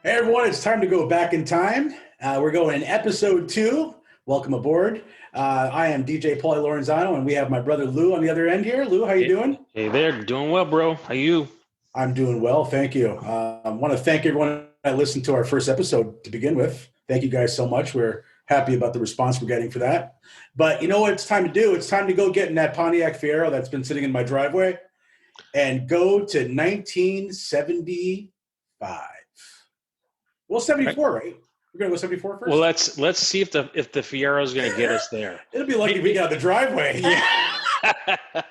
Hey everyone, it's time to go back in time. We're going in episode 2. Welcome aboard. I am DJ Paulie Lorenzano, and we have my brother Lou on the other end here. Lou, how you doing? Hey there, doing well, bro. How you? I'm doing well, thank you. I want to thank everyone that listened to our first episode to begin with. Thank you guys so much. We're happy about the response we're getting for that. But you know what it's time to do? It's time to go get in that Pontiac Fiero that's been sitting in my driveway and go to 1975. Well, 74, right? We're gonna go 74 first. Well, let's see if the Fiero is gonna get us there. It'll be lucky if we get out the driveway. Yeah.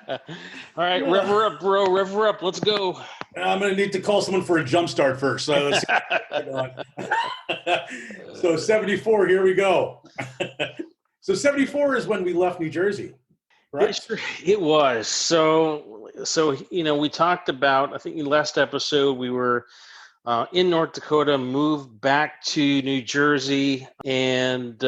All right, rev her up, bro. Rev her up. Let's go. I'm gonna need to call someone for a jump start first. So let's so 74. Here we go. So 74 is when we left New Jersey, right? It was. So we talked about. I think in the last episode we were. In North Dakota, moved back to New Jersey, and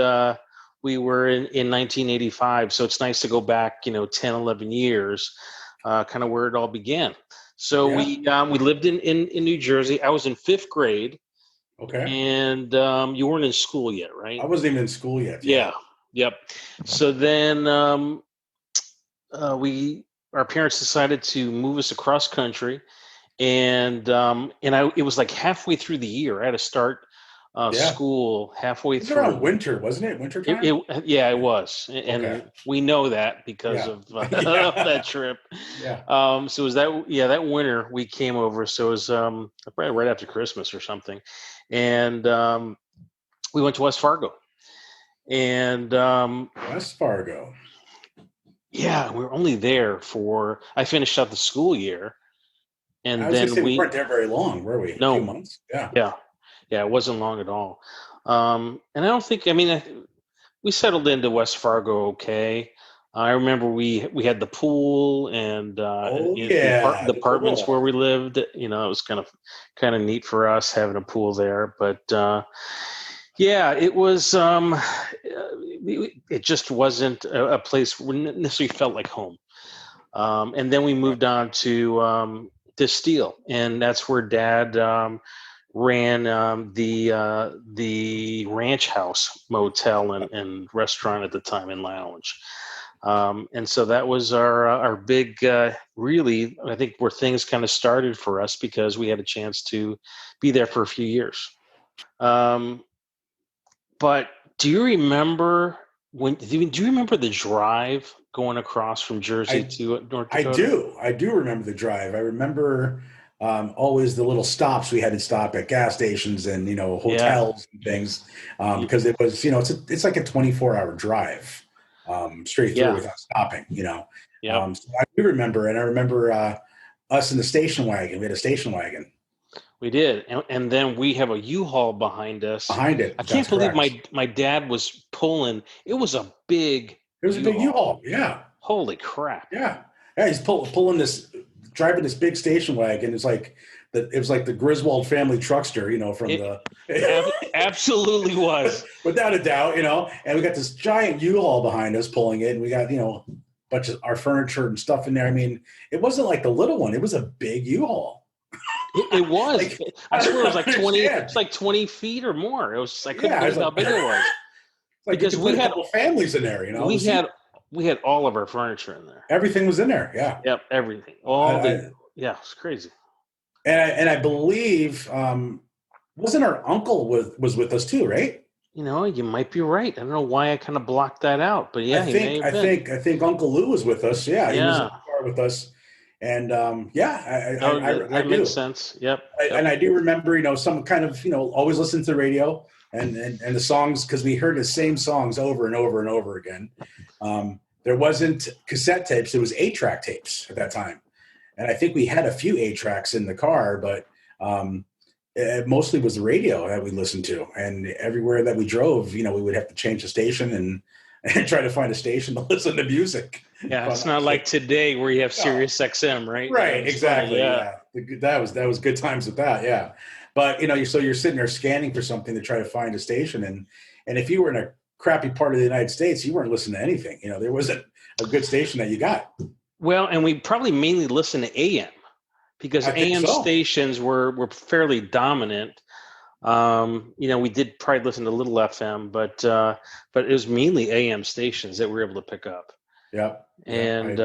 we were in 1985. So it's nice to go back, 10, 11 years, kind of where it all began. So we lived in New Jersey. I was in 5th grade. Okay. And you weren't in school yet, right? I wasn't even in school yet. Yeah. Yep. So then our parents decided to move us across country. And it was like halfway through the year. I had to start school halfway through. Around winter, wasn't it? Winter time? It was, and we know that because of that trip. Yeah. So it was that winter we came over. So it was probably right after Christmas or something, and we went to West Fargo. And West Fargo. Yeah, we were only there I finished out the school year. And then we weren't there very long, were we? No. A few months? Yeah. Yeah, it wasn't long at all. And I don't think, we settled into West Fargo okay. I remember we had the pool and the apartments where we lived. It was kind of neat for us having a pool there. But it was. It just wasn't a place where it necessarily felt like home. And then we moved on to Steele, and that's where Dad ran the Ranch House Motel and restaurant at the time and lounge. And so that was our big, really, I think where things kind of started for us because we had a chance to be there for a few years. But do you remember do you remember the drive going across from Jersey to North Dakota? I do remember the drive. I remember always the little stops we had to stop at gas stations and hotels and things because it was it's like a 24-hour drive straight through without stopping. So I do remember, and I remember us in the station wagon. We had a station wagon. We did, and then we have a U-Haul behind us. Behind it, I can't believe my dad was pulling. It was a big. It was a big U-Haul. Yeah. Holy crap. Yeah. He's driving this big station wagon. It was like the Griswold family truckster, Absolutely was. Without a doubt, and we got this giant U-Haul behind us pulling it, and we got, a bunch of our furniture and stuff in there. It wasn't like the little one. It was a big U-Haul. It was. I swear it was like 20. It's like 20 feet or more. It was. I couldn't believe how big it was. Because we had a couple families in there. We had all of our furniture in there. Everything was in there. Yeah. Yep. Everything. It's crazy. And I believe wasn't our uncle was with us too, right? You might be right. I don't know why I kind of blocked that out, but yeah, I think Uncle Lou was with us. Yeah, he was in the car with us. And I that makes sense. Yep. And I do remember, some kind of, always listen to the radio and the songs because we heard the same songs over and over and over again. There wasn't cassette tapes; it was 8-track tapes at that time, and I think we had a few 8-tracks in the car, but it mostly was the radio that we listened to. And everywhere that we drove, we would have to change the station and try to find a station to listen to music. Yeah, it's not like today where you have Sirius XM, right? Right, exactly. Yeah. That was good times with that, yeah. But so you're sitting there scanning for something to try to find a station, and if you were in a crappy part of the United States, you weren't listening to anything. There wasn't a good station that you got. Well, and we probably mainly listened to AM because AM stations were fairly dominant. We did probably listen to Little FM, but it was mainly AM stations that we were able to pick up. Yep. And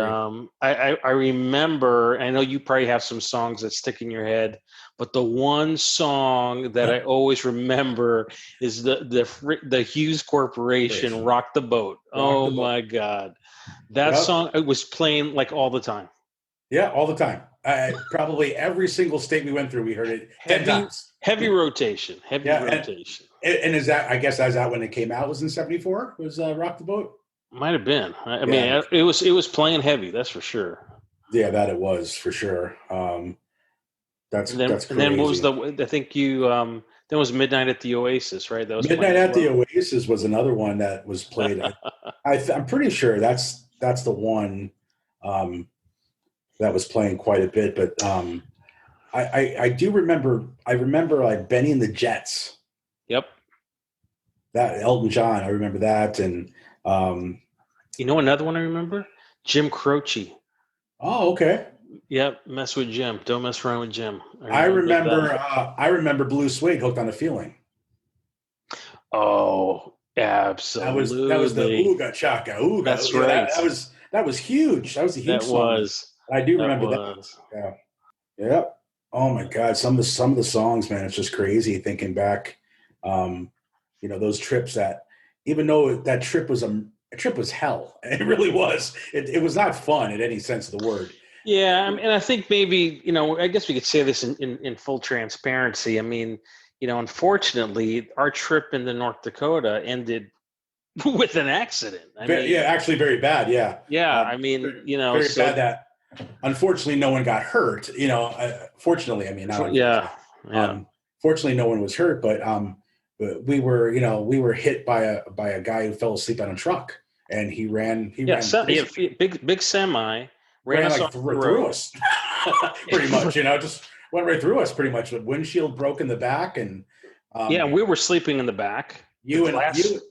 I remember, I know you probably have some songs that stick in your head, but the one song that I always remember is the Hughes Corporation "Rock the Boat." Oh my God, that song, it was playing like all the time. Yeah, all the time. Probably every single state we went through, we heard it 10 times. Heavy rotation. Rotation. And is that, I guess, is that when it came out? Was in '74? Was "Rock the Boat"? Might have been. I mean, it was playing heavy. That's for sure. Yeah, that it was for sure. That's crazy. And then what was I think you then was "Midnight at the Oasis," right? That was "Midnight at the Oasis" was another one that was played. I'm pretty sure that's the one that was playing quite a bit. But I do remember. I remember like Benny and the Jets. Yep. That Elton John. I remember that. And another one I remember? Jim Croce. Oh, okay. Yep, mess with Jim. Don't mess around with Jim. I remember Blue Suede, "Hooked on a Feeling." Oh, absolutely. That was the Ooga Chaka Ooga. That's right. That was huge. That was a huge song. I do remember that. Yeah. Yep. Oh my God. Some of the songs, man, it's just crazy thinking back. Those trips that, even though that trip was a trip was hell. It really was. It was not fun in any sense of the word. Yeah, and I think maybe, I guess we could say this in full transparency. I mean, unfortunately, our trip into North Dakota ended with an accident. Actually very bad. Yeah. Yeah, very bad that unfortunately no one got hurt. Fortunately, I mean, not yeah. Fortunately, no one was hurt, but we were hit by a guy who fell asleep on a truck, and he ran. Big semi ran like through us, pretty much. Just went right through us, pretty much. With windshield broke in the back, and we were sleeping in the back.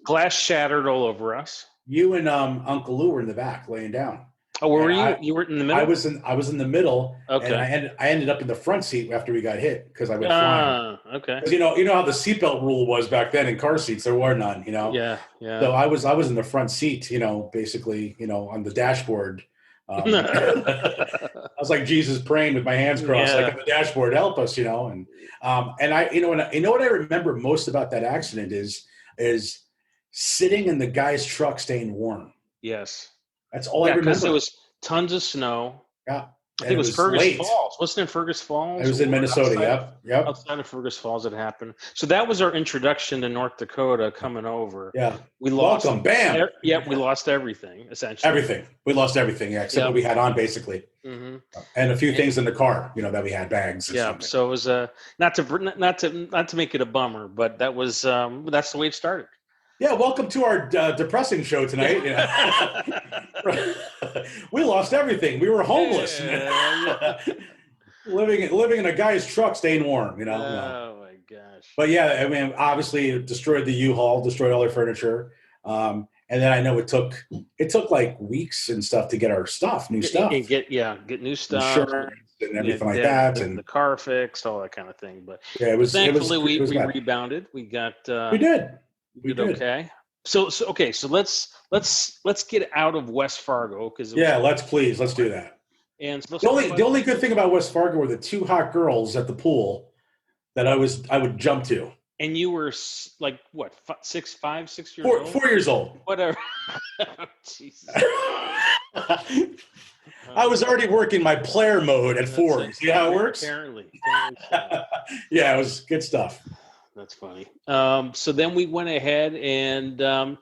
Glass shattered all over us. You and Uncle Lou were in the back, laying down. Oh, where were you? You were in the middle. I was in the middle. Okay. And I ended up in the front seat after we got hit because I went flying. Okay. You know how the seatbelt rule was back then in car seats. There were none. Yeah. So I was in the front seat. Basically, on the dashboard. I was like Jesus praying with my hands crossed, like on the dashboard, help us. And what I remember most about that accident is sitting in the guy's truck, staying warm. Yes. That's all I remember. Because there was tons of snow. Yeah. I think it was Fergus Falls. Wasn't it Fergus Falls? It was in Minnesota, yep. Outside of Fergus Falls it happened. So that was our introduction to North Dakota coming over. Yeah. We lost. Welcome, bam. We lost everything, essentially. Everything. We lost everything, except what we had on, basically. Mm-hmm. And a few things in the car, that we had, bags. Yeah, so it was not to make it a bummer, but that was that's the way it started. Yeah, welcome to our depressing show tonight. We lost everything. We were homeless, living in a guy's truck, staying warm. Oh my gosh! But yeah, I mean, obviously, it destroyed the U-Haul, destroyed all their furniture, and then I know it took like weeks and stuff to get our stuff, new stuff, and get new stuff, insurance and everything like that, and the car fixed, all that kind of thing. But yeah, it was. Thankfully, we rebounded. We got. We did. We did okay. So let's get out of West Fargo because let's do that. And so the only good thing about West Fargo were the two hot girls at the pool that I would jump to. And you were like what, 6 years old? 4 years old. Whatever. Jesus. I was already working my player mode at 4. You see how it works? Apparently. Yeah, it was good stuff. That's funny. So then we went ahead and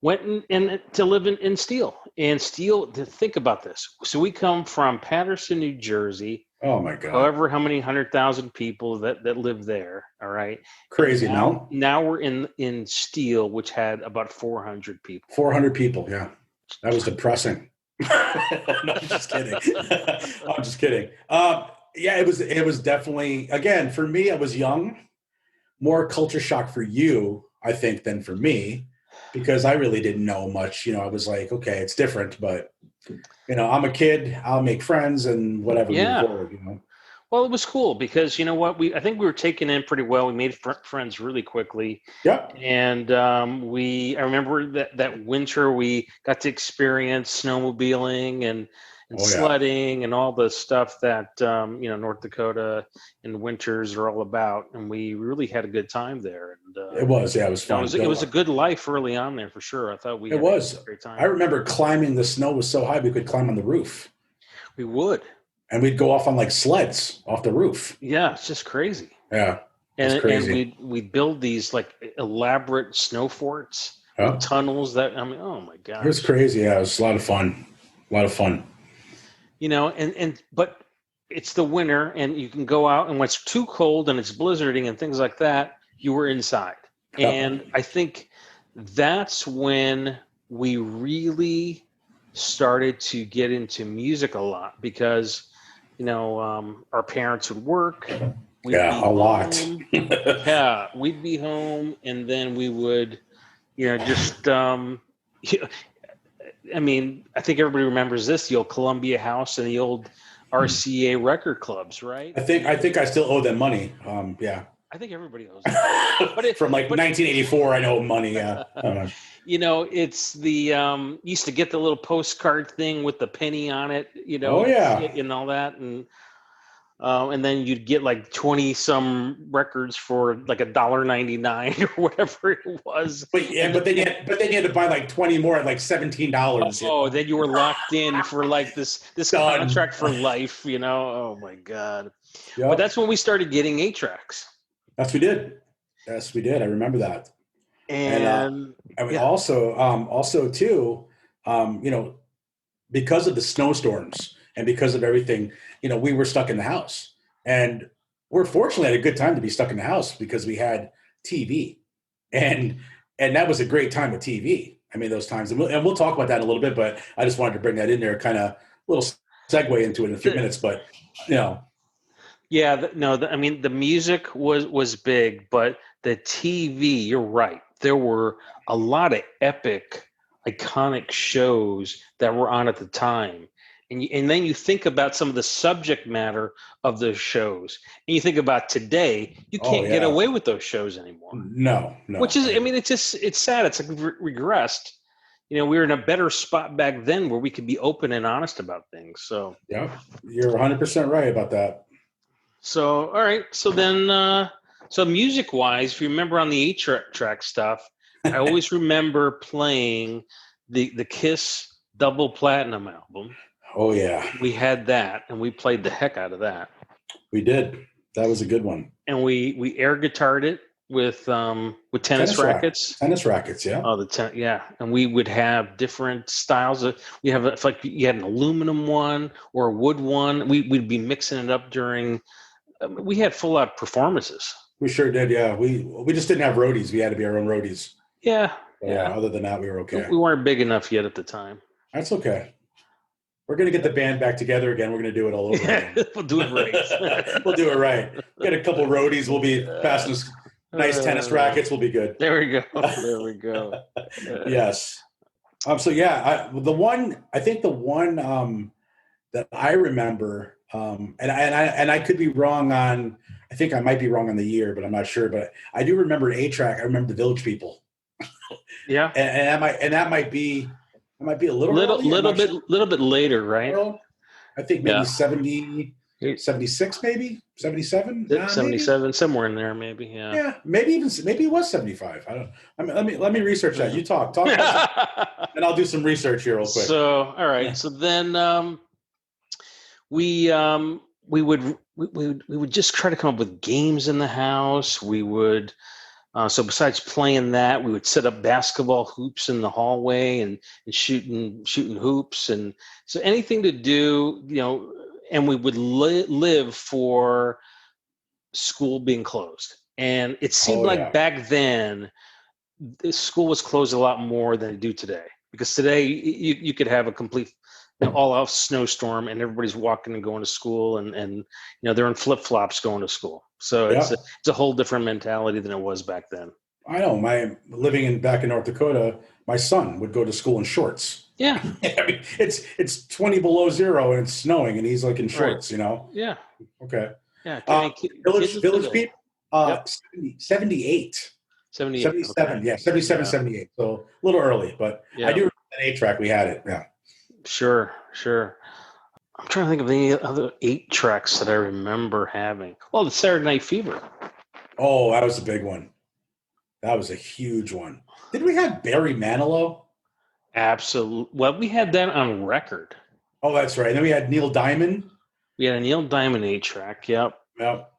went in to live in Steele. And Steele, to think about this. So we come from Patterson, New Jersey. Oh my God. However, how many 100,000 people that live there. All right. Crazy. Now we're in Steele, which had about 400 people. 400 people. Yeah. That was depressing. No, I'm just kidding. I'm just kidding. It was definitely, again, for me, I was young. More culture shock for you, I think, than for me, because I really didn't know much. I was like, okay, it's different, but I'm a kid. I'll make friends and whatever. Yeah. Move forward, Well, it was cool because you know what, I think we were taken in pretty well. We made friends really quickly, Yep. and I remember that winter we got to experience snowmobiling and Oh yeah. sledding and all the stuff that North Dakota in winters are all about, and we really had a good time there. And It was. Yeah, it was fun. it was a good life early on there for sure. I thought we It had a was. great time. I remember climbing. The snow was so high we could climb on the roof, We would. and we'd go off on like sleds off the roof. Yeah, it's just crazy. Yeah, it's crazy. And we build these like elaborate snow forts Yeah. with tunnels that, I mean, oh my gosh. It was crazy. Yeah, it was a lot of fun. A lot of fun. But it's the winter and you can go out, and when it's too cold and it's blizzarding and things like that, you were inside. Yeah. And I think that's when we really started to get into music a lot because our parents would work. A lot. Yeah, we'd be home, and then we would, just. I mean, I think everybody remembers this: the old Columbia House and the old RCA record clubs, right? I think I still owe them money. Yeah. I think everybody owes them. From 1984, I know money. Yeah. It's the used to get the little postcard thing with the penny on it, Oh yeah. and all that, and then you'd get like 20 some records for like $1.99 or whatever it was. But then you had to buy like 20 more at like $17. Oh, then you were locked in for like this Done. contract for life, Oh my God. Yep. But that's when we started getting 8-tracks. Yes, we did. Yes, we did. I remember that. And also too, because of the snowstorms and because of everything, we were stuck in the house, and we're fortunately had a good time to be stuck in the house because we had TV, and that was a great time with TV. I mean, those times, and we'll talk about that in a little bit, but I just wanted to bring that in there, kind of little segue into it in a few minutes, but Yeah, I mean, the music was big, but the TV, you're right. There were a lot of epic, iconic shows that were on at the time. And then you think about some of the subject matter of those shows. And you think about today, you can't get away with those shows anymore. No. Which is, I mean, it's sad. It's like regressed. We were in a better spot back then where we could be open and honest about things. So yeah, you're 100% right about that. So, all right. So then, so music-wise, if you remember on the 8-track stuff, I always remember playing the Kiss double platinum album. Oh yeah, we had that, and we played the heck out of that. We did. That was a good one. And we air guitared it with tennis rackets. Tennis rackets, yeah. Oh, yeah. And we would have different styles. We have like you had an aluminum one or a wood one. We'd be mixing it up during. We had full out performances. We sure did, yeah. We just didn't have roadies. We had to be our own roadies. Yeah. Yeah. Other than that, we were okay. We weren't big enough yet at the time. That's okay. We're going to get the band back together again. We're going to do it all over again. We'll do it right. We'll do it right. Get a couple roadies. We'll be passing nice tennis rackets. We'll be good. There we go. There we go. Yes. So yeah, the one that I remember, and I could be wrong on. I think I might be wrong on the year, but I'm not sure. But I do remember an 8-track. I remember the Village People. Yeah. And that might be a little bit later, right? I think maybe 70, 76, maybe 77, 77, maybe? Somewhere in there, maybe. Yeah. Yeah, maybe it was 75. I don't. I mean, let me research that. You talk, and I'll do some research here real quick. So, all right. So then we would just try to come up with games in the house. We would. So besides playing that, we would set up basketball hoops in the hallway and shooting hoops, and so anything to do, and we would live for school being closed. And it seemed back then, school was closed a lot more than it do today, because today you could have a complete all-out snowstorm and everybody's walking and going to school, and they're in flip-flops going to school. So it's a whole different mentality than it was back then. I know. Back in North Dakota, my son would go to school in shorts. Yeah. I mean, it's 20 below zero and it's snowing, and he's like in Right. shorts. You know. Yeah. Okay. Yeah. I mean, kids Village today. People. Yep. 78. 78. 77. Okay. Yeah. 77, Yeah. 78. So a little early, but I Yeah. do remember that 8-track. We had it. Yeah. Sure. Sure. I'm trying to think of any other 8-tracks that I remember having. Well, the Saturday Night Fever. Oh, that was a big one. That was a huge one. Did we have Barry Manilow? Absolutely. Well, we had that on record. Oh, that's right. And then we had Neil Diamond. We had a Neil Diamond 8-track. Yep. Yep.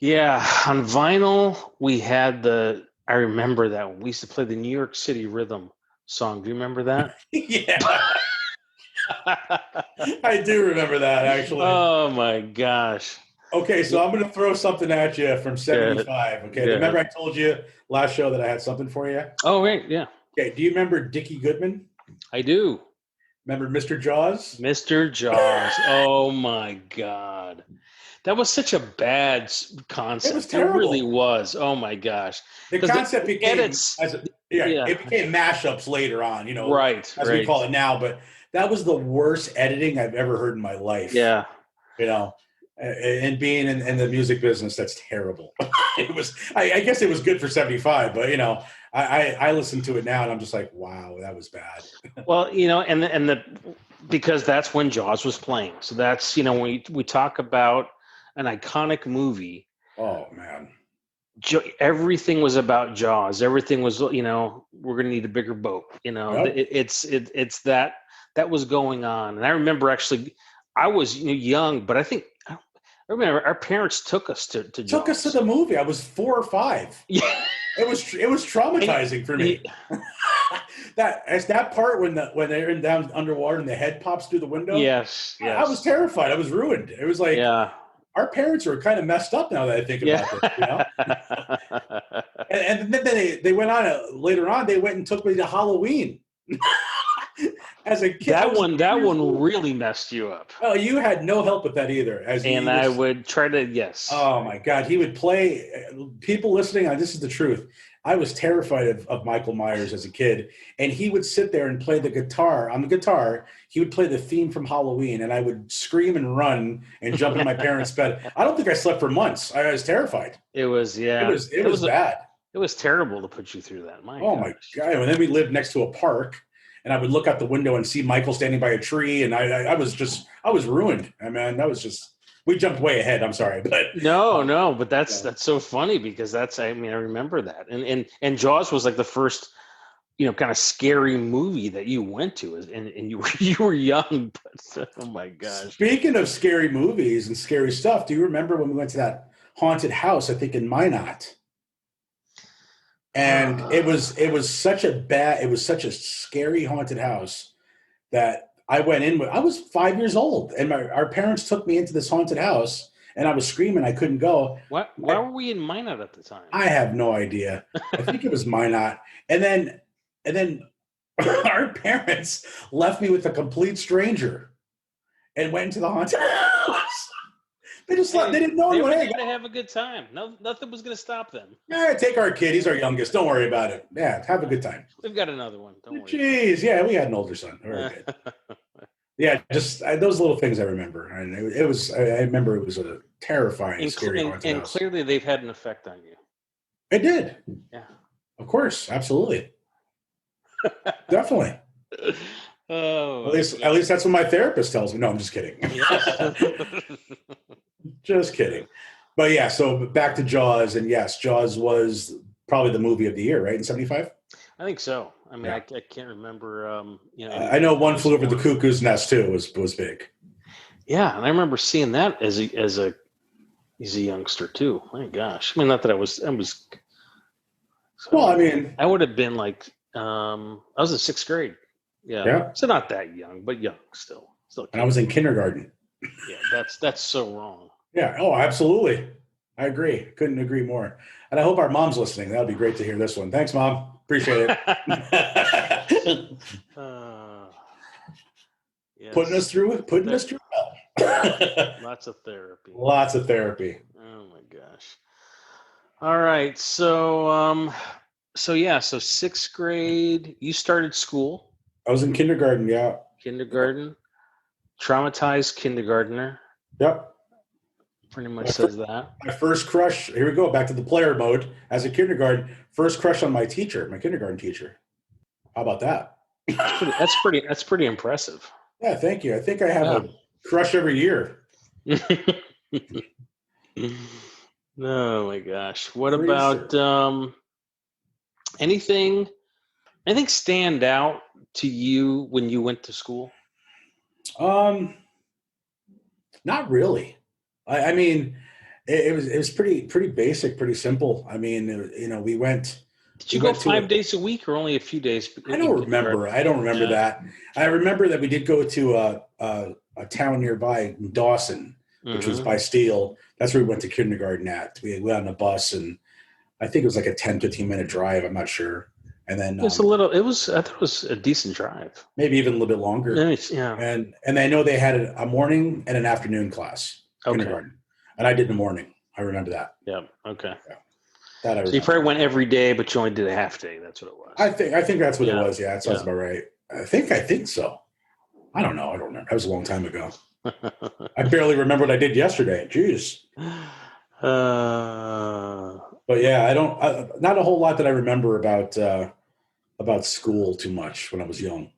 Yeah. On vinyl, we had I remember that one. We used to play the New York City Rhythm song. Do you remember that? Yeah. I do remember that, actually. Oh, my gosh. Okay, so I'm going to throw something at you from 75. Okay, Good. Remember I told you last show that I had something for you? Oh, right. Yeah. Okay, do you remember Dickie Goodman? I do. Remember Mr. Jaws? Mr. Jaws. Oh, my God. That was such a bad concept. It was terrible. It really was. Oh, my gosh. The concept became edits. it became mashups later on, right, as we call it now. But that was the worst editing I've ever heard in my life. Yeah. And being in the music business, that's terrible. It was. I guess it was good for 75, but I listen to it now and I'm just like, wow, that was bad. Well, because that's when Jaws was playing. So that's when we talk about an iconic movie. Oh man. Everything was about Jaws. Everything was, we're going to need a bigger boat. Yep. It's that was going on. And I remember actually, I was young, but I remember our parents took us to Jaws. Took us to the movie. I was 4 or 5. Yeah. It was traumatizing for me. that part when they're down underwater and the head pops through the window. Yes. I was terrified. I was ruined. It was like, our parents were kind of messed up now that I think about this. And then they went on later on. They went and took me to Halloween. As a kid, that one really messed you up. Oh, you had no help with that either. I would try to, yes. Oh my God, he would play. People listening, this is the truth. I was terrified of Michael Myers as a kid, and he would sit there and play the guitar. On the guitar, he would play the theme from Halloween, and I would scream and run and jump in my parents' bed. I don't think I slept for months. I was terrified. It was, yeah. It was bad. It was terrible to put you through that. My God! And then we lived next to a park. And I would look out the window and see Michael standing by a tree, and I was ruined. I mean, we jumped way ahead. I'm sorry, but no, but that's so funny because I remember that, and Jaws was like the first, kind of scary movie that you went to, and you were young, but oh my gosh. Speaking of scary movies and scary stuff, do you remember when we went to that haunted house? I think in Minot. And it was such a scary haunted house that I went in with. I was 5 years old, and our parents took me into this haunted house, and I was screaming. I couldn't go. Why were we in Minot at the time? I have no idea. I think it was Minot. And then our parents left me with a complete stranger and went into the haunted house. They didn't know they anyone. They were going to have a good time. No, nothing was going to stop them. Yeah, take our kid. He's our youngest. Don't worry about it. Yeah, have a good time. We've got another one. Don't worry. Jeez, yeah, we had an older son. Very good. Yeah, just those little things I remember. And it was. I remember it was a terrifying, scary haunted house. And clearly, they've had an effect on you. It did. Yeah. Of course, absolutely. Definitely. Oh. At least that's what my therapist tells me. No, I'm just kidding. Yes. Just kidding. But yeah, so back to Jaws, and yes, Jaws was probably the movie of the year, right, in 75? I think so. I mean, I can't remember. I know One Flew Over the Cuckoo's Nest too was big. Yeah, and I remember seeing that as a youngster too. My gosh, I mean, not that I was. So, well, I mean, I would have been like, I was in 6th grade. Yeah. So not that young, but young still. And I was in kindergarten. Yeah, that's so wrong. Yeah. Oh, absolutely. I agree. Couldn't agree more. And I hope our mom's listening. That would be great to hear this one. Thanks, Mom. Appreciate it. Yes. Putting us through hell. Lots of therapy. Lots of therapy. Oh my gosh. All right. So sixth grade, you started school, I was in kindergarten. Yeah. kindergarten, traumatized kindergartner, Yep. pretty much says that. My first crush. Here we go. Back to the player mode as a kindergarten. First crush on my teacher, my kindergarten teacher. How about that? That's pretty impressive. Yeah. Thank you. I think I have Yeah. a crush every year. Oh my gosh. What Pretty about sure. anything stand out to you when you went to school? Um, Not really. I mean, it was pretty basic, pretty simple. I mean, we went Did we you go went to a. 5 days a week or only a few days I in don't kindergarten? remember. I don't remember Yeah. that. I remember that we did go to a town nearby, Dawson, which was Mm-hmm. by Steele. That's where we went to kindergarten at. We went on a bus, and I think it was like a 10-15 minute drive. I'm not sure. And then I thought it was a decent drive. maybe even a little bit longer. Yeah. And I know they had a morning and an afternoon class, Okay. kindergarten, and I did the morning. I remember that. Yeah. Okay. Yeah, that I So you remember. probably went every day, but you only did a half day. That's what it was. I think that's what it Yeah. was. Yeah, that sounds Yeah. about right. I think so. I don't know. I don't remember. That was a long time ago. I barely remember what I did yesterday. Jeez. uh, But yeah, not a whole lot that I remember about school too much when I was young.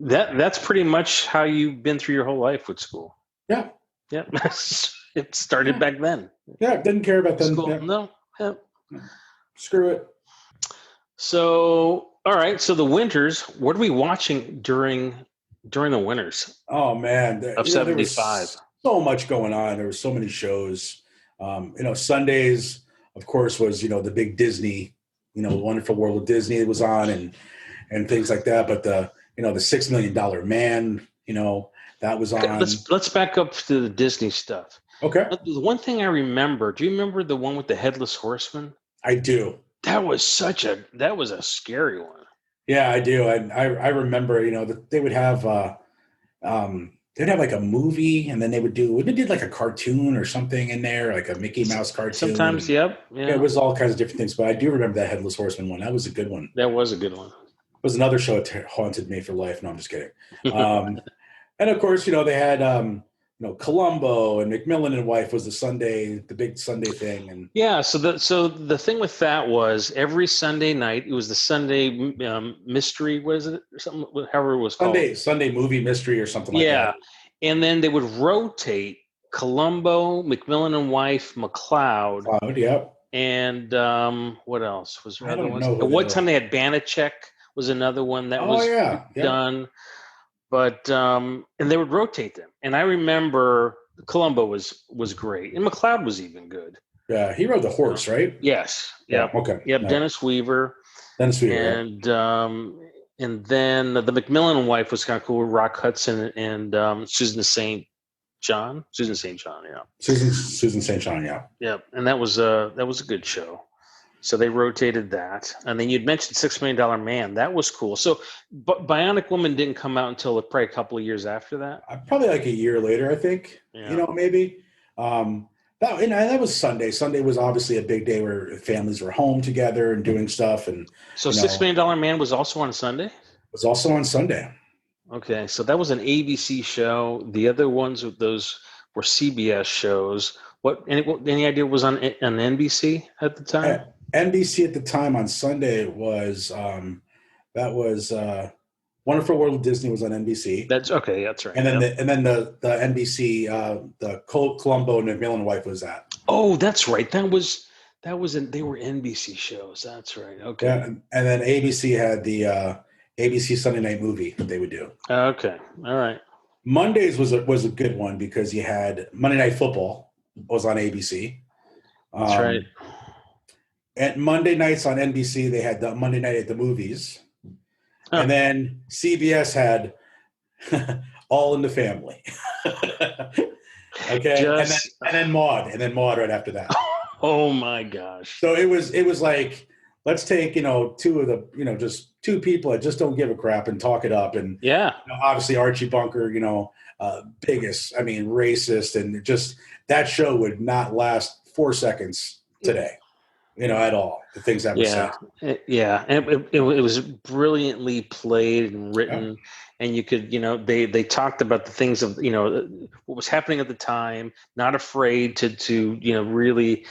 that's pretty much how you've been through your whole life with school. Yeah. Yeah. It started Yeah. back then. Yeah. Didn't care about them. School. Yeah. No. Yeah. Screw it. So, all right. So the winters, what are we watching during the winters Oh man. of There 75? was so much going on. There were so many shows. Sundays, of course, was, the big Disney, Wonderful World of Disney was on and things like that. But the $6 Million Man, that was Okay, on. let's back up to the Disney stuff. Okay. The one thing I remember, do you remember the one with the headless horseman? I do. That was a scary one. Yeah, I do. I remember, that they'd have like a movie, and then they did like a cartoon or something in there, like a Mickey Mouse cartoon. Sometimes, And yep, yeah, it yeah, was all kinds of different things. But I do remember that Headless Horseman one. That was a good one. that was a good one. It was another show that haunted me for life. No, I'm just kidding. Um, and of course, they had, Columbo and McMillan and Wife was the big Sunday thing. And Yeah, so the thing with that was every Sunday night it was the Sunday mystery, was it or something, however it was called. Sunday movie mystery or something like Yeah, that. and then they would rotate Columbo, McMillan and Wife, McLeod, Cloud, yep. and what else was there? I Other don't ones. know who At the one other. time they had Banachek was another one that Oh was yeah, yeah. done, but and they would rotate them. And I remember Columbo was great, and McLeod was even good. Yeah, he rode the horse, right? Yes. Yeah. Yep. Okay. Yep. Yeah. Dennis Weaver. Dennis Weaver. And then the McMillan wife was kind of cool. Rock Hudson and Susan St. John. Susan St. John. Yeah. Susan St. John. Yeah. Yep. And that was a good show. So they rotated that, and then you'd mentioned $6 Million Man. That was cool. So, but Bionic Woman didn't come out until probably a couple of years after that. Probably like a year later, I think. Yeah. Maybe. That was Sunday. Sunday was obviously a big day where families were home together and doing stuff. And So $6 Million Man was also on Sunday? it was also on Sunday. Okay, so that was an ABC show. The other ones with those were CBS shows. Any idea what was on NBC at the time? NBC at the time on Sunday was Wonderful World of Disney was on NBC. That's okay. That's right. And then the NBC the Columbo and McMillan Wife was that. Oh, that's right. They were NBC shows. That's right. Okay. Yeah, and then ABC had the ABC Sunday Night Movie that they would do. Okay. All right. Mondays was a good one because you had Monday Night Football was on ABC. That's right. And Monday nights on NBC, they had the Monday Night at the Movies. Huh. And then CBS had All in the Family. Okay. And then Maude right after that. Oh my gosh. So it was like, let's take, two of the, just two people that just don't give a crap and talk it up. And yeah, obviously Archie Bunker, biggest, racist, and just that show would not last 4 seconds today, at all. The things that were said. Yeah, and it was brilliantly played and Yeah. written, and you could, they talked about the things of, what was happening at the time, not afraid to really,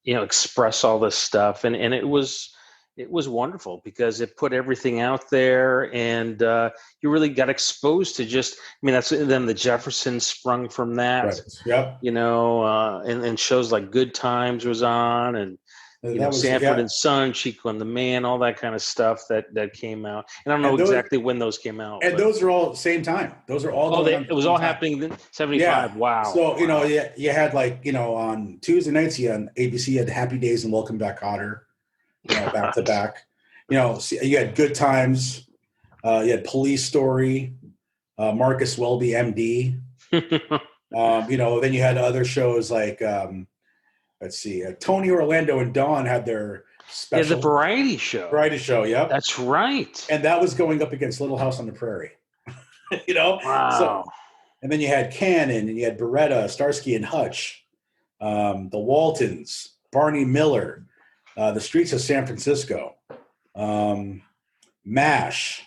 express all this stuff, and it was wonderful because it put everything out there, and you really got exposed to just, that's then the Jeffersons sprung from that, Right. Yep. and shows like Good Times was on, and That was Sanford and Son, Chico and the Man, all that kind of stuff that came out. And I don't know exactly when those came out. And those are all same time. Those are all going on. It was all happening in 75. Yeah. Wow. So, you had on Tuesday nights, on ABC, you had Happy Days and Welcome Back Kotter, back to back. You had Good Times. You had Police Story, Marcus Welby, MD. Then you had other shows like, let's see, Tony Orlando and Dawn had their special. The variety show. Variety show, yep. That's right. And that was going up against Little House on the Prairie. Wow. So, and then you had Cannon, and you had Beretta, Starsky and Hutch, the Waltons, Barney Miller, the Streets of San Francisco, MASH,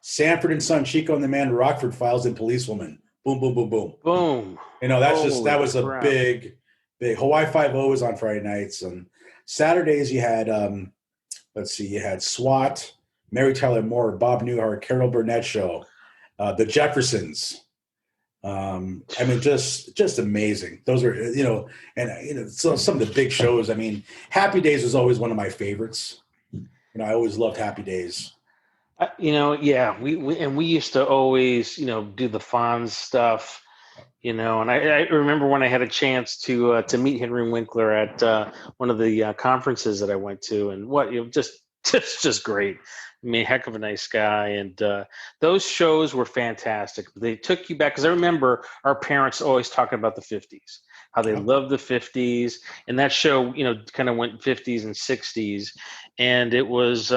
Sanford and Son, Chico and the Man, Rockford Files, and Policewoman. Boom, boom, boom, boom. Boom. That was a big Hawaii Five-0 was on Friday nights. And Saturdays you had, you had SWAT, Mary Tyler Moore, Bob Newhart, Carol Burnett Show, the Jeffersons. Just amazing. Those are, so some of the big shows. Happy Days was always one of my favorites. I always loved Happy Days. We used to always, do the Fonz stuff, and I remember when I had a chance to meet Henry Winkler at one of the conferences that I went to, and just great. Heck of a nice guy. And those shows were fantastic. They took you back, because I remember our parents always talking about the 50s, how they loved the 50s. And that show, kind of went 50s and 60s. And it was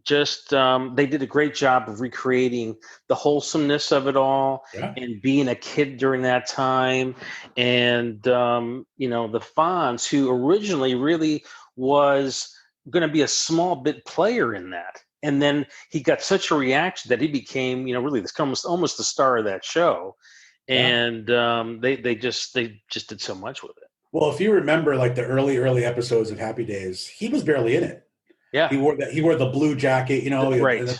they did a great job of recreating the wholesomeness of it all, and being a kid during that time. And, the Fonz, who originally really was going to be a small bit player in that. And then he got such a reaction that he became, really this almost the star of that show. And they just did so much with it. Well, if you remember, like the early episodes of Happy Days, he was barely in it. Yeah, he wore the blue jacket, right?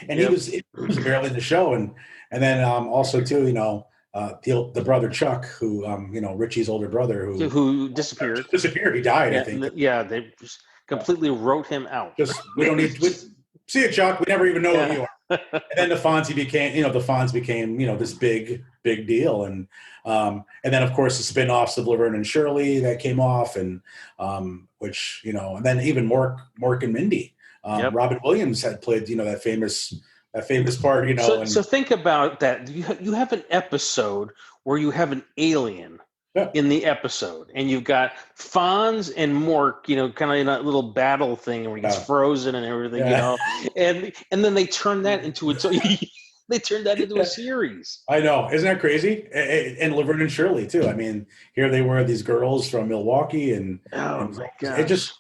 And he was barely in the show. And then also too, the brother Chuck, who Richie's older brother, who disappeared. He died, I think. Yeah, they just completely wrote him out. We don't need. See you, Chuck. We never even know who you are. And then the Fonz became, this big deal. And then of course the spin-offs of Laverne and Shirley that came off, and which, and then even Mork and Mindy. Robin Williams had played, that famous part, So think about that. You have an episode where you have an alien in the episode, and you've got Fonz and Mork, kind of in a little battle thing where he gets frozen and everything, and then they turn that into a series. I know, isn't that crazy? And Laverne and Shirley too. Here they were, these girls from Milwaukee, and my God, it just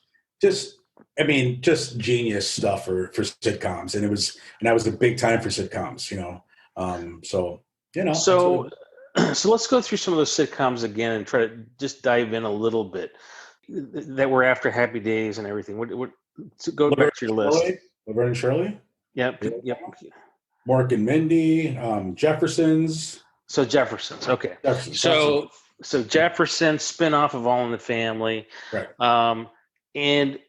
genius stuff for sitcoms, and that was a big time for sitcoms, So let's go through some of those sitcoms again and try to just dive in a little bit that were after Happy Days and everything. Go back to your list. Laverne and Shirley? Yep. Mork and Mindy, Jeffersons. So Jeffersons, okay. So Jeffersons, spinoff of All in the Family. Right. And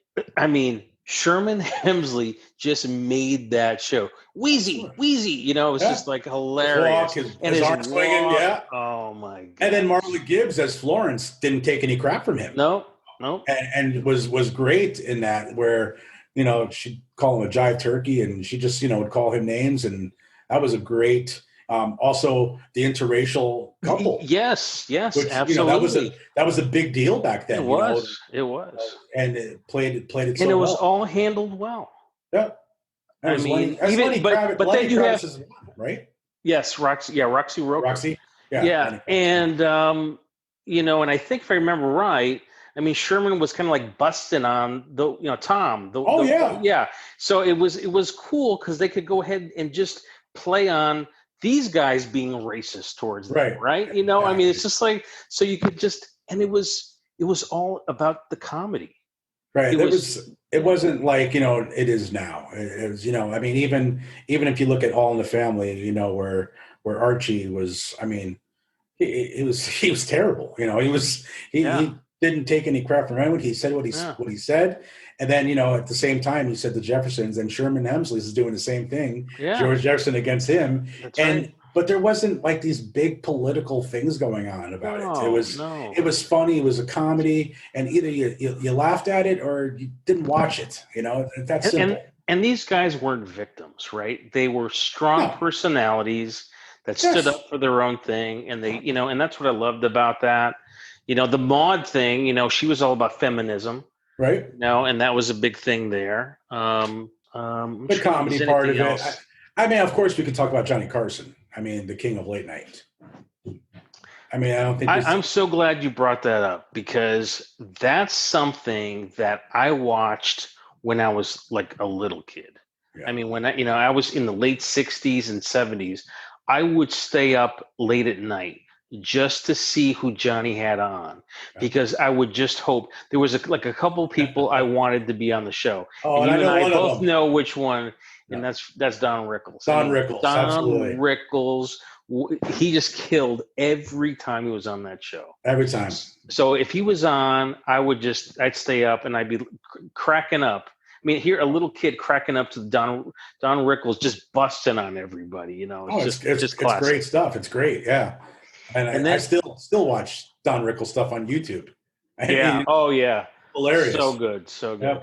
Sherman Hemsley just made that show. Wheezy, it was just like hilarious. His arm swinging, yeah. Oh my God. And then Marla Gibbs as Florence didn't take any crap from him. No. And was great in that, where, she'd call him a jive turkey, and she just, would call him names. And that was a great, also the interracial couple. Yes, which, absolutely. that was a big deal back then. It was. And it played it so well. And it was all handled well. Yeah. But then you have, right? Yes, Roxy. Yeah, Roxy wrote. Roxy. Yeah. And and I think if I remember right, I mean, Sherman was kind of like busting on Tom. Oh yeah, Yeah. So it was cool because they could go ahead and just play on these guys being racist towards them, right. right? I mean, it's Exactly. just like, so you could just, and it was all about the comedy. Right. It There was, was. It yeah, wasn't like it is now. It was. I mean, even if you look at All in the Family, where Archie was. I mean, he was terrible. He was yeah, he didn't take any crap from anyone. He said yeah, what he said, and then at the same time he said the Jeffersons, and Sherman Hemsley is doing the same thing. yeah. George Jefferson against him, That's right. and but there wasn't like these big political things going on about it. It No, was no. it was funny. It was a comedy, and either you laughed at it or you didn't watch it. That's And, and simple. and these guys weren't victims, right? They were strong No. personalities that stood Yes. up for their own thing, and and that's what I loved about that. The Maud thing, she was all about feminism, Right. and that was a big thing there. I'm The trying to think if comedy there's part anything of it. else. I mean, of course, we could talk about Johnny Carson. I mean, the king of late night. I mean, I don't think there's. I'm so glad you brought that up because that's something that I watched when I was like a little kid. Yeah. I mean, when I was in the late 60s and 70s, I would stay up late at night just to see who Johnny had on Yeah. because I would just hope there was a couple people I wanted to be on the show. Oh, And and I you and know I one of both them. know which one, and Yeah. that's Don Rickles. I Don mean, Rickles, Don absolutely. Rickles, he just killed every time he was on that show. Every time. So if he was on, I'd stay up and I'd be cracking up. I mean, here a little kid cracking up to Don Rickles just busting on everybody. Oh, It's just it's classic. great stuff. It's great. Yeah. And And I then still watch Don Rickles stuff on YouTube. I yeah, mean, oh yeah, so hilarious. good, so good.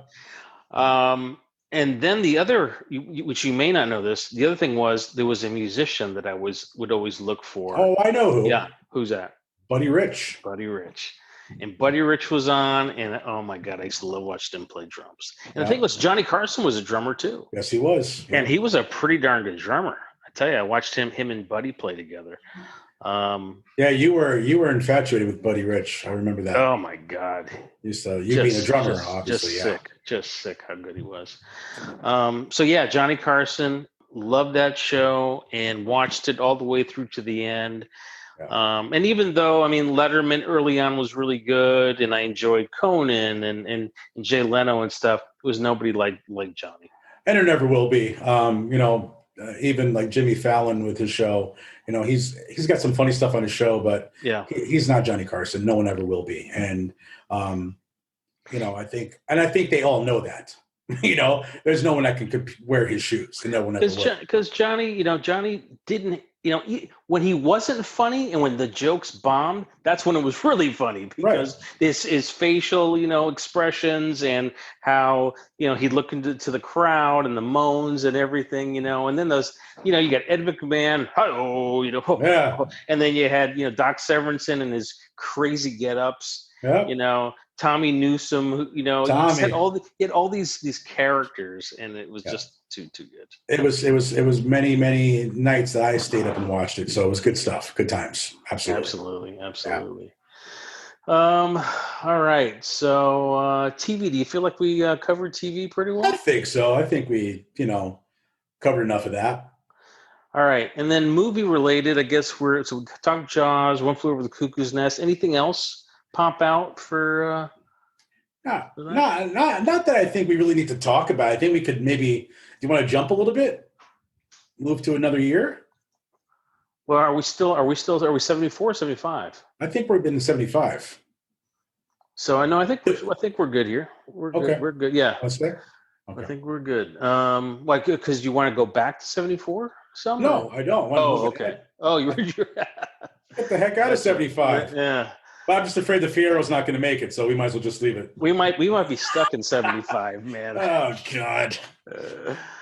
Yep. And then the other, which you may not know this, the other thing was there was a musician that would always look for. Oh, I know who. Yeah, who's that? Buddy Rich. Buddy Rich. And Buddy Rich was on, and oh my God, I used to love watching him play drums. And the Yeah. thing was, Johnny Carson was a drummer too. Yes, he was. And he was a pretty darn good drummer. I tell you, I watched him and Buddy play together. Yeah, you were infatuated with Buddy Rich. I remember that. Oh my God. You being a drummer, obviously. Just Yeah. just sick how good he was. So yeah, Johnny Carson, loved that show and watched it all the way through to the end. Yeah. And even though, I mean, Letterman early on was really good, and I enjoyed Conan and Jay Leno and stuff, it was nobody like Johnny. And there never will be. Even like Jimmy Fallon with his show, he's got some funny stuff on his show, but Yeah, he's not Johnny Carson. No one ever will be. And I think they all know that. There's no one that can wear his shoes, and no one ever will. because Johnny, Johnny didn't, when he wasn't funny and when the jokes bombed, that's when it was really funny because this is facial, expressions and how, he'd look into the crowd and the moans and everything, and then those, you got Ed McMahon, hello, Yeah. and then you had, Doc Severinsen and his crazy get-ups, Yeah. Tommy Newsom, who, he Tommy. had all these characters, and it was just too good. It was many nights that I stayed up and watched it, so it was good stuff, good times, absolutely. Absolutely. All right. So TV. Do you feel like we covered TV pretty well? I think so. I think we covered enough of that. All right, and then movie related, I guess we talked Jaws, One Flew Over the Cuckoo's Nest. Anything else pop out for? Not that I think we really need to talk about. I think we could maybe. Do you want to jump a little bit? Move to another year? Well, are we 74, 75? I think we're in 75. So I think we're good here. We're good. Okay. We're good. Yeah. That's fair. Okay. I think we're good. Like because you want to go back to 74? No, I don't. Oh, okay. Ahead. Oh, you're Get the heck out of 75. Yeah. But I'm just afraid the Fiero's not going to make it, so we might as well just leave it. We might be stuck in 75, man. Oh God.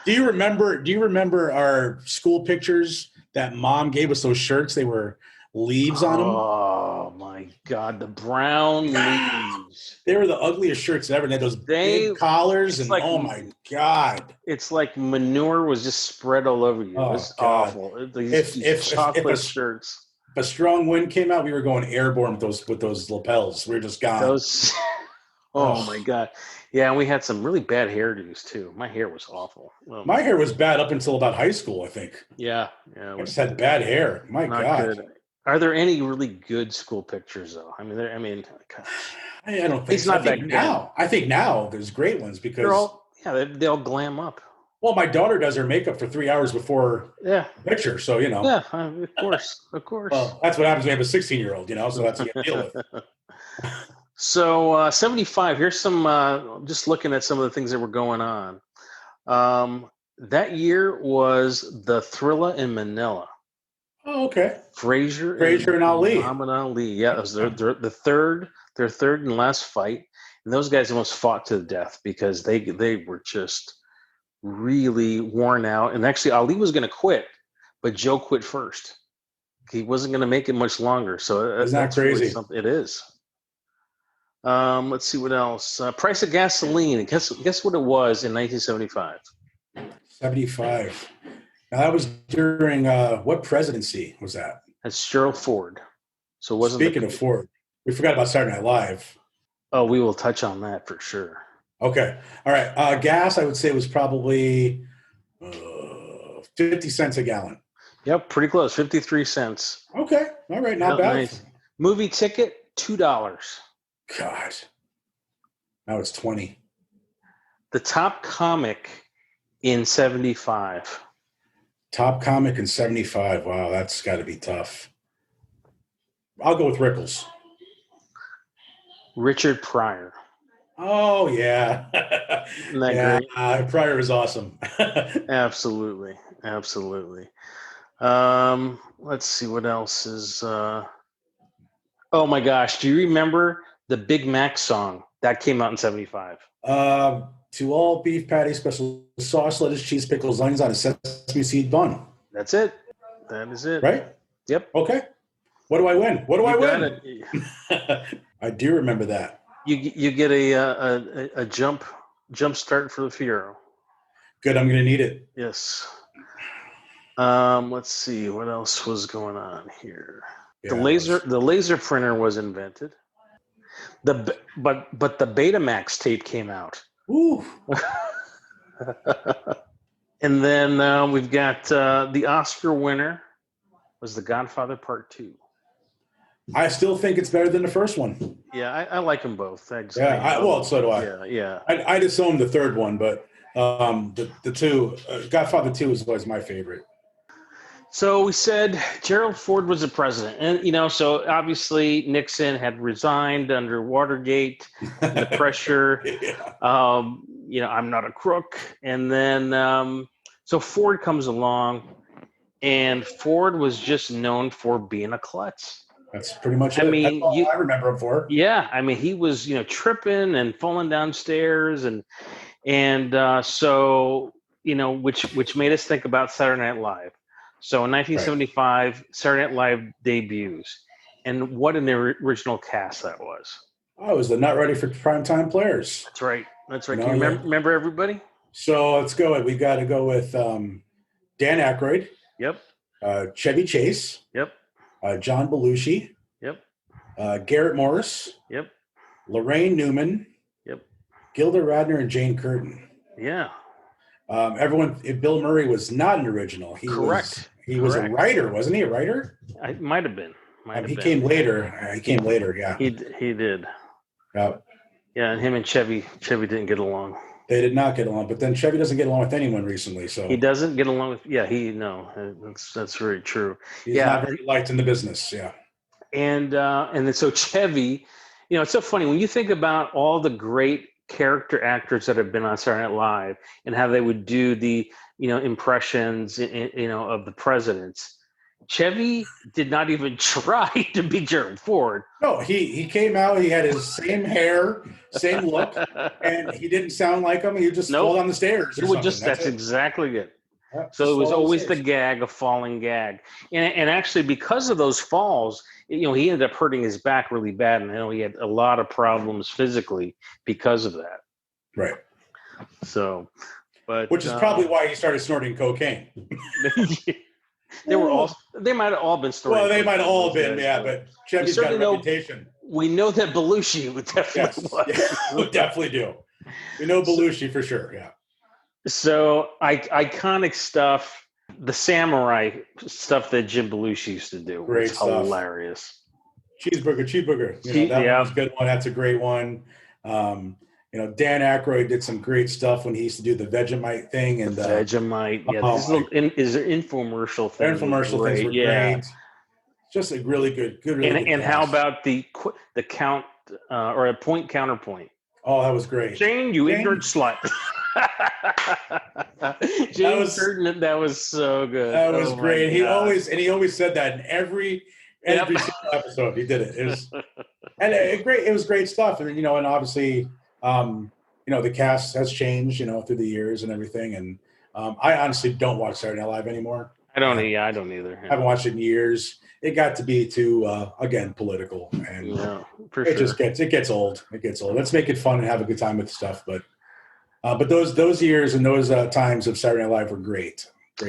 Do you remember our school pictures that Mom gave us those shirts? They were leaves on them. Oh my God, the brown leaves. They were the ugliest shirts ever. They had those big collars, and oh my God. It's like manure was just spread all over you. It was awful. These chocolate shirts. a strong wind came out, we were going airborne with those lapels. We were just gone. Those. Oh my God. Yeah, and we had some really bad hairdos too. My hair was awful. My hair was bad up until about high school, I think. Yeah. I just had bad hair. My not God. good. Are there any really good school pictures though? I mean, gosh. I don't think It's so. not back then. I think now there's great ones because they all glam up. Well, my daughter does her makeup for 3 hours before the picture, so Yeah, of course. Well, that's what happens when you have a 16-year-old, so that's what you deal with. So 75. Here's some. Just looking at some of the things that were going on. That year was the Thrilla in Manila. Oh, okay. Frazier and Ali. Muhammad Ali. Yeah, it was their third and last fight, and those guys almost fought to the death because they were just really worn out. And actually, Ali was going to quit, but Joe quit first. He wasn't going to make it much longer. So isn't that crazy? Really something. It is. Let's see what else. Price of gasoline. Guess what it was in 1975. 75. Now that was during what presidency was that? That's Gerald Ford. So it wasn't. Speaking of Ford, we forgot about Saturday Night Live. Oh, we will touch on that for sure. Okay. All right. Gas, I would say, was probably 50 cents a gallon. Yep, pretty close. 53 cents. Okay. All right. Not bad. Nice. Movie ticket, $2. God. Now it's 20. The top comic in 75. Top comic in 75. Wow, that's got to be tough. I'll go with Rickles. Richard Pryor. Oh, yeah. Isn't that great? Pryor is awesome. Absolutely. Let's see what else is. Oh, my gosh. Do you remember the Big Mac song? That came out in 75. To all beef patties, special sauce, lettuce, cheese, pickles, onions on a sesame seed bun. That's it. That is it. Right? Yep. Okay. What do I win? What do I win? I do remember that. You get a jump start for the Fiero. Good. I'm going to need it. Yes. Let's see what else was going on here. Yeah, the laser printer was invented. But the Betamax tape came out. Ooh. And then we've got the Oscar winner was The Godfather Part 2. I still think it's better than the first one. Yeah, I like them both. So do I. Yeah. I disowned the third one, but the two, Godfather 2 is always my favorite. So we said Gerald Ford was the president. And, so obviously Nixon had resigned under Watergate, the pressure. Yeah. I'm not a crook. And then so Ford comes along, and Ford was just known for being a klutz. That's pretty much it. I mean, that's all I remember him for. Yeah. I mean, he was, tripping and falling downstairs and so, which made us think about Saturday Night Live. So in 1975, right. Saturday Night Live debuts. And what an original cast that was. Oh, it was the Not Ready for Primetime Players. That's right. Can you remember everybody? So let's go. We got to go with Dan Aykroyd. Yep. Chevy Chase. Yep. John Belushi. Yep. Garrett Morris. Yep. Lorraine Newman. Yep. Gilda Radner and Jane Curtin. Yeah. Bill Murray was not an original. Correct. He was a writer, wasn't he? A writer? I might have been. He came later. Yeah. He did. Yeah. Yeah, and him and Chevy didn't get along. They did not get along, but then Chevy doesn't get along with anyone recently. So he doesn't get along with. Yeah, that's very true. He's not very liked in the business. Yeah. And then so Chevy, it's so funny when you think about all the great character actors that have been on Saturday Night Live and how they would do the impressions of the presidents. Chevy did not even try to be Gerald Ford. No, he came out. He had his same hair, same look, and he didn't sound like him. He would just fall down the stairs. That's exactly it. Yeah, so it was always the gag, a falling gag, and actually because of those falls, he ended up hurting his back really bad, and he had a lot of problems physically because of that. Right. So, but which is probably why he started snorting cocaine. They might have all been story. Well, they might have all been, guys, yeah, but Chevy's got a reputation. We know that Belushi would definitely was. Yeah, we definitely do. We know Belushi for sure, yeah. So iconic stuff, the samurai stuff that Jim Belushi used to do was hilarious. Cheeseburger. That was a good one. That's a great one. Dan Aykroyd did some great stuff when he used to do the Vegemite thing. And Vegemite, his infomercial thing. Infomercial things were great. Just a really good And how about the count or a point counterpoint? Oh, that was great. Jane, you ignorant slut. James Curtin, that was so good. That was great. He always said that in every single episode. He did it. It was great. It was great stuff. And and obviously, the cast has changed, through the years and everything. And I honestly don't watch Saturday Night Live anymore. I don't either. I haven't watched it in years. It got to be too again political, and it gets old. It gets old. Let's make it fun and have a good time with stuff. But those years and those times of Saturday Night Live were great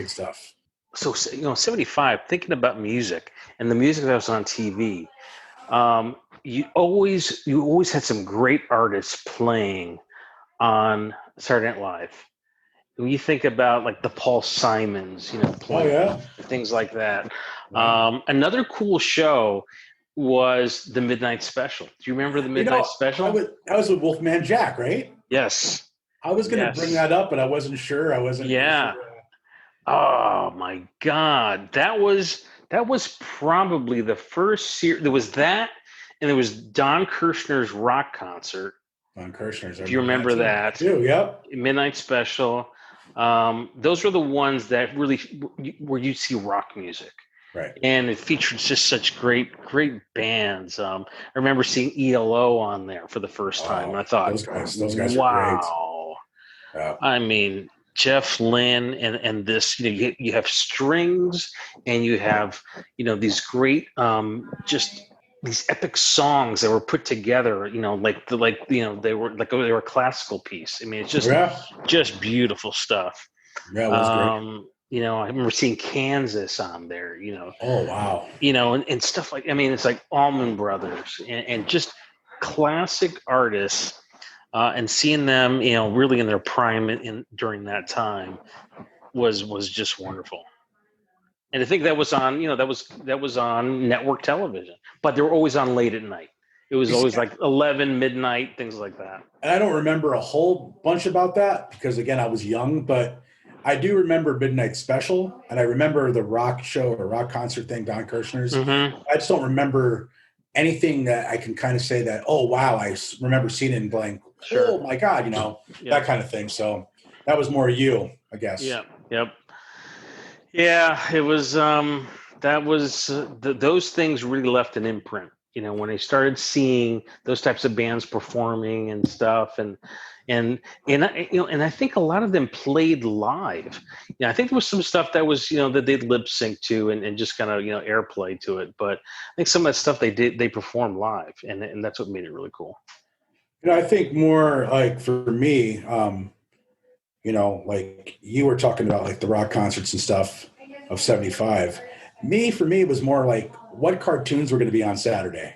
stuff. So 75. Thinking about music and the music that was on TV, you always had some great artists playing on Saturday Night Live. When you think about like the Paul Simons, playing things like that. Another cool show was the Midnight Special. Do you remember the Midnight Special? That was with Wolfman Jack, right? Yes. I was going to bring that up, but I wasn't sure. Yeah. Sure. Oh my God, that was probably the first series. There was that, and there was Don Kirshner's rock concert. Don Kirshner's. If you remember that. Too, yep. Midnight Special. Those were the ones that really where you see rock music. Right. And it featured just such great bands. I remember seeing ELO on there for the first time. And I thought, those guys wow. Are great. Yeah. I mean, Jeff Lynne and this, you have strings and you have, these great, just these epic songs that were put together, they were a classical piece. I mean, it's just beautiful stuff. Yeah, it was great. I remember seeing Kansas on there, Oh, wow. And stuff like, it's like Allman Brothers and just classic artists, and seeing them, really in their prime during that time was just wonderful. And I think that was on, that was on network television, but they were always on late at night. It was always like 11 midnight, things like that. And I don't remember a whole bunch about that because, again, I was young, but I do remember Midnight Special, and I remember the rock show or rock concert thing, Don Kirshner's. Mm-hmm. I just don't remember anything that I can kind of say that, oh, wow, I remember seeing it and going, oh, my God, that kind of thing. So that was more you, I guess. Yeah, yep. Yeah, it was, those things really left an imprint, when I started seeing those types of bands performing and stuff. And I think a lot of them played live. I think there was some stuff that was, that they'd lip sync to and just kind of, airplay to it. But I think some of that stuff they performed live, and that's what made it really cool. I think more like for me, like you were talking about like the rock concerts and stuff of 75. For me, it was more like what cartoons were going to be on Saturday.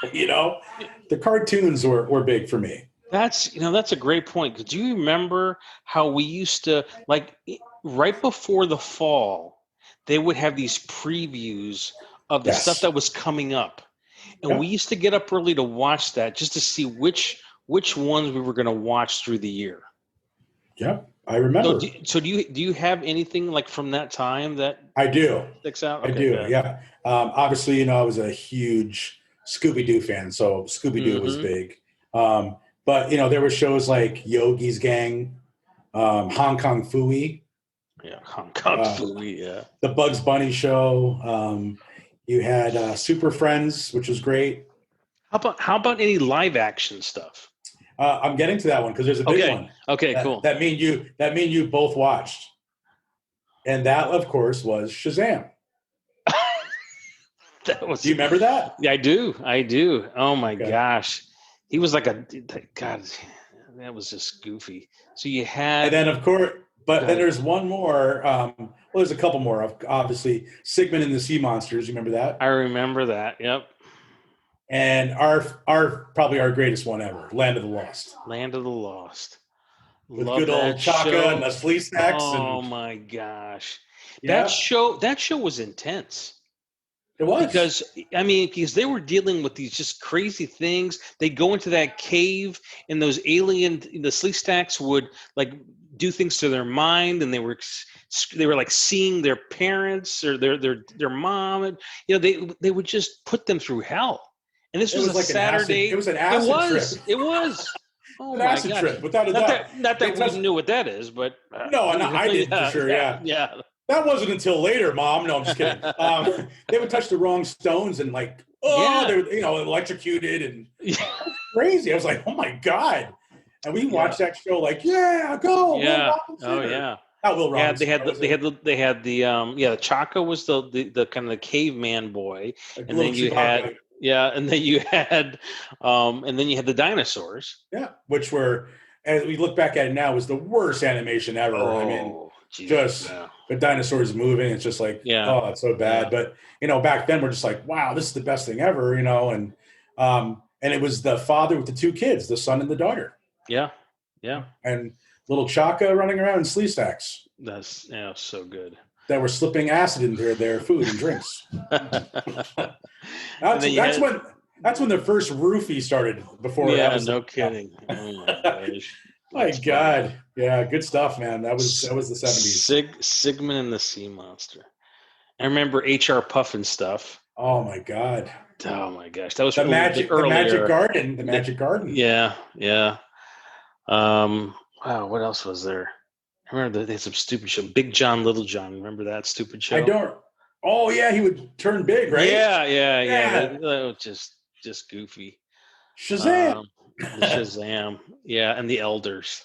The cartoons were big for me. That's a great point. Do you remember how we used to, like, right before the fall, they would have these previews of the stuff that was coming up. And we used to get up early to watch that just to see which ones we were going to watch through the year. Yeah, I remember. So do you have anything like from that time that I do sticks out? Okay, I do. Yeah. Obviously, I was a huge Scooby-Doo fan, so Scooby-Doo was big. But there were shows like Yogi's Gang, Hong Kong Phooey. Yeah, Hong Kong Phooey. Yeah. The Bugs Bunny Show. You had Super Friends, which was great. How about any live action stuff? I'm getting to that one because there's a big one. Okay, cool. That mean you both watched, and that of course was Shazam. Do you remember that? Yeah, I do. Oh my gosh, he was like God. That was just goofy. So you had, and then of course But then there's one more. Well, there's a couple more. Obviously, Sigmund and the Sea Monsters. You remember that? I remember that. Yep. And our probably our greatest one ever, Land of the Lost, Land of the Lost. with Love good old that Chaka show. and the Flea Stacks. Oh And my gosh. yeah, That show was intense. it was. Because they were dealing with these just crazy things. They'd go into that cave, and the Sleek Stacks would like do things to their mind, and they were like seeing their parents or their mom, and they would just put them through hell. And this was a like Saturday. It was an acid trip. It was. Oh An my acid gosh. trip, without a doubt. Not that we knew what that is, but No, I did for sure. Yeah. That wasn't until later, Mom. No, I'm just kidding. They would touch the wrong stones and they're electrocuted and crazy. I was like, oh my god! And we watched that show like, go. Yeah. Oh yeah. Not Will Robinson. The Chaka was the kind of the caveman boy, and then you had the dinosaurs. Yeah, which were, as we look back at it now, was the worst animation ever. The dinosaurs moving. It's just like, oh, it's so bad. Yeah. But back then we're just like, wow, this is the best thing ever. And it was the father with the two kids, the son and the daughter. Yeah, yeah. And little Chaka running around in Flea Stacks. That's so good. That were slipping acid into their food and drinks. That's when the first roofie started. Before no kidding. Oh my gosh. My God. Yeah, good stuff, man. That was the 70s. Sigmund and the Sea Monster. I remember HR Puffin stuff. Oh my God. Oh my gosh. That was the Magic Garden. The Magic Garden. Yeah, yeah. Wow, what else was there? I remember they had some stupid show. Big John, Little John. Remember that stupid show? I don't. Oh yeah, he would turn big, right? Yeah. That was just goofy. Shazam. Shazam. Yeah, and the Elders.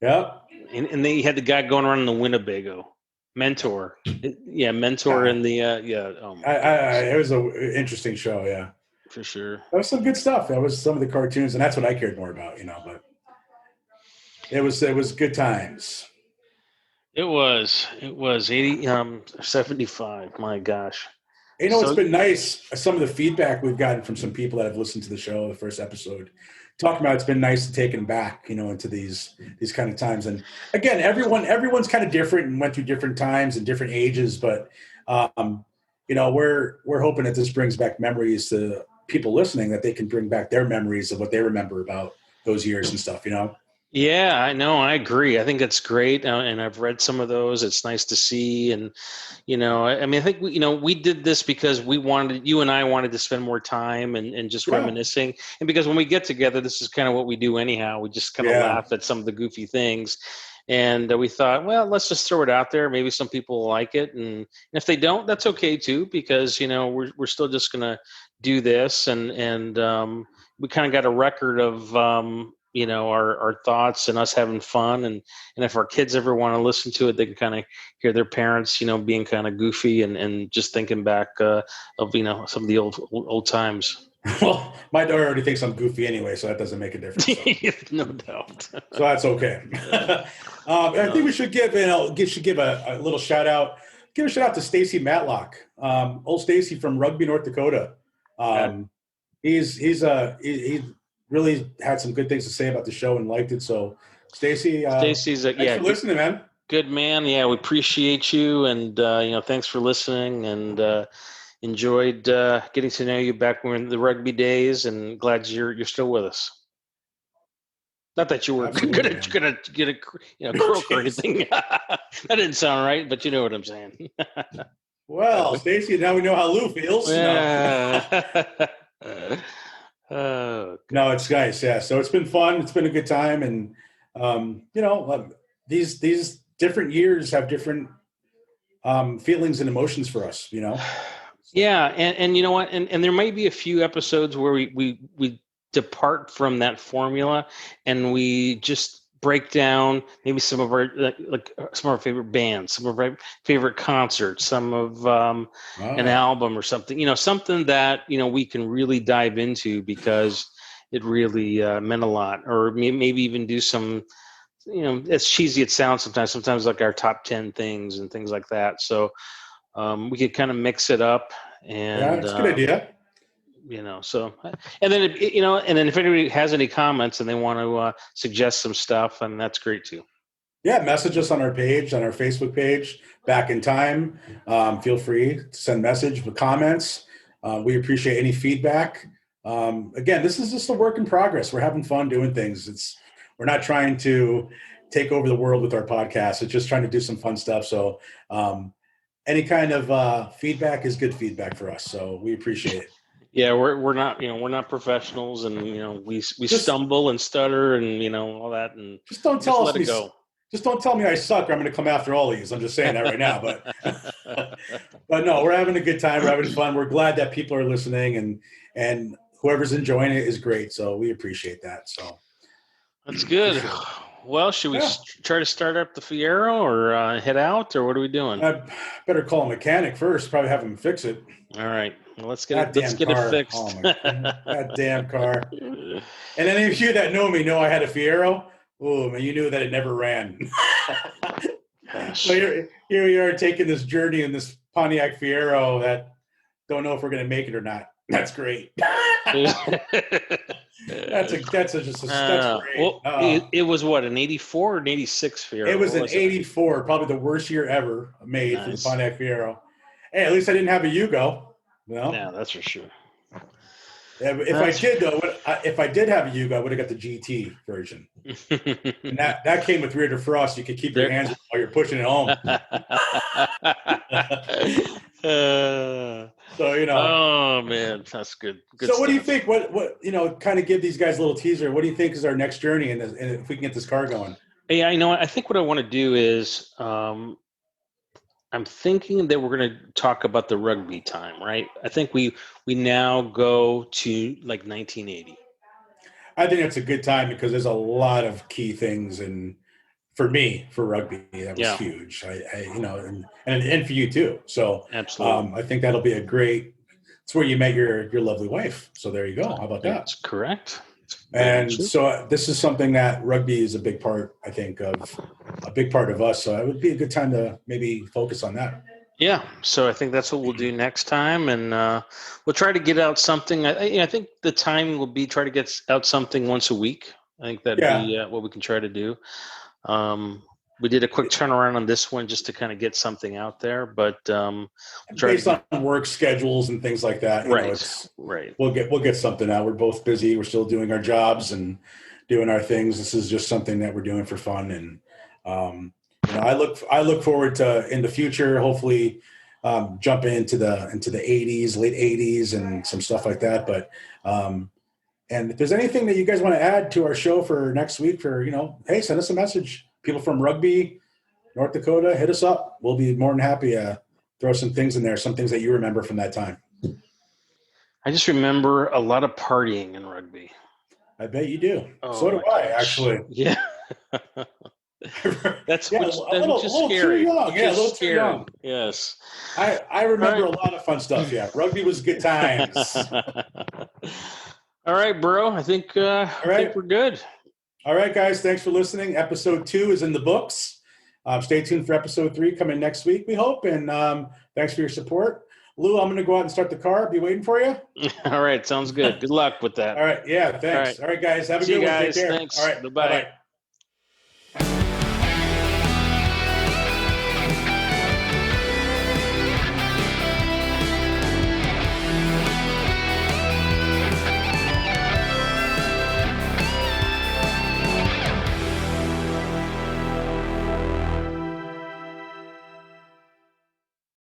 Yep. And they had the guy going around in the Winnebago. Mentor. Mentor and the Oh my gosh. It was an interesting show, yeah. For sure. That was some good stuff. That was some of the cartoons, and that's what I cared more about, but it was good times. It was 75. My gosh. It's been nice. Some of the feedback we've gotten from some people that have listened to the show, the first episode, talking about it's been nice to take them back, into these kind of times. And again, everyone's kind of different and went through different times and different ages, but we're hoping that this brings back memories to people listening, that they can bring back their memories of what they remember about those years and stuff, Yeah, I know. I agree. I think that's great, and I've read some of those. It's nice to see, and I think we did this because you and I wanted to spend more time and just reminiscing, and because when we get together, this is kind of what we do anyhow. We just kind of laugh at some of the goofy things, and we thought, well, let's just throw it out there. Maybe some people will like it, and if they don't, that's okay too, because we're still just gonna do this, and we kind of got a record of. Our thoughts and us having fun. And if our kids ever want to listen to it, they can kind of hear their parents, being kind of goofy and just thinking back of, some of the old times. Well, my daughter already thinks I'm goofy anyway, so that doesn't make a difference. No doubt. So that's okay. I think we should give a little shout out. Give a shout out to Stacy Matlock, old Stacy from Rugby, North Dakota. He's really had some good things to say about the show and liked it. So, Stacy's thanks for listening, man. Good man. Yeah, we appreciate you, and thanks for listening, and enjoyed getting to know you back when the rugby days, and glad you're still with us. Not that you were gonna get a croak or anything. That didn't sound right, but you know what I'm saying. Well, Stacy, now we know how Lou feels. Oh, no, it's nice. Yeah. So it's been fun. It's been a good time. And, these different years have different feelings and emotions for us, Yeah. And you know what? And there might be a few episodes where we depart from that formula and we just break down maybe some of our some of our favorite bands, some of our favorite concerts, some of an album or something, something that we can really dive into because it really meant a lot, or maybe even do some as cheesy it sounds sometimes like our top 10 things and things like that. So we could kind of mix it up Yeah, and, it's a good idea. so, and then, and then if anybody has any comments and they want to suggest some stuff, and that's great too. Yeah, message us on our page, on our Facebook page, Back in Time. Feel free to send message with comments. We appreciate any feedback. Again, this is just a work in progress. We're having fun doing things. We're not trying to take over the world with our podcast. It's just trying to do some fun stuff. So any kind of feedback is good feedback for us. So we appreciate it. Yeah, we're not professionals, and we stumble and stutter and all that, and just don't tell us let it go. Just don't tell me I suck, or I'm going to come after all these. I'm just saying that right now. But no, we're having a good time. We're having fun. We're glad that people are listening, and whoever's enjoying it is great. So we appreciate that. So that's good. Well, should we try to start up the Fiero or head out, or what are we doing? I better call a mechanic first. Probably have him fix it. All right. Well, let's get it fixed. Oh my God. That damn car. And any of you that know me know I had a Fiero. Oh man, you knew that it never ran. So here we are taking this journey in this Pontiac Fiero that don't know if we're going to make it or not. That's great. That's great. Well, it was what, an 84 or an 86 Fiero? It was an 84, probably the worst year ever made for the Pontiac Fiero. Hey, at least I didn't have a Yugo. Yeah, that's for sure. If I did have a Yugo, I would have got the GT version. And that came with rear defrost. You could keep your hands while you're pushing it home. So Oh man, that's good. So what do you think? What kind of give these guys a little teaser. What do you think is our next journey, and if we can get this car going? Yeah, I think what I want to do is I'm thinking that we're going to talk about the rugby time, right? I think we now go to like 1980. I think that's a good time because there's a lot of key things, and for me, for rugby, that was huge. And for you too. So absolutely, I think that'll be a great. It's where you met your lovely wife. So there you go. How about that? That's correct. And so this is something that rugby is a big part, I think, of us. So it would be a good time to maybe focus on that. Yeah. So I think that's what we'll do next time. And we'll try to get out something. I think the time will be try to get out something once a week. I think that'd be what we can try to do. We did a quick turnaround on this one just to kind of get something out there, but based on work schedules and things like that, right. We'll get something out. We're both busy. We're still doing our jobs and doing our things. This is just something that we're doing for fun, and I look forward to in the future, hopefully jumping into the 80s, late 80s, and some stuff like that. But and if there's anything that you guys want to add to our show for next week, hey, send us a message. People from Rugby, North Dakota, hit us up. We'll be more than happy to throw some things in there, some things that you remember from that time. I just remember a lot of partying in rugby. I bet you do. So do I, actually. Yeah. That's a little scary. Too young. Yeah, a little scary. Too young. Yes. I remember a lot of fun stuff. Yeah, rugby was good times. All right, bro. I think we're good. All right, guys. Thanks for listening. Episode 2 is in the books. Stay tuned for episode 3 coming next week, we hope. And thanks for your support. Lou, I'm going to go out and start the car. Be waiting for you. All right. Sounds good. Good luck with that. All right. Yeah, thanks. All right, guys. Have a good one. Take care. Thanks. All right. Bye-bye.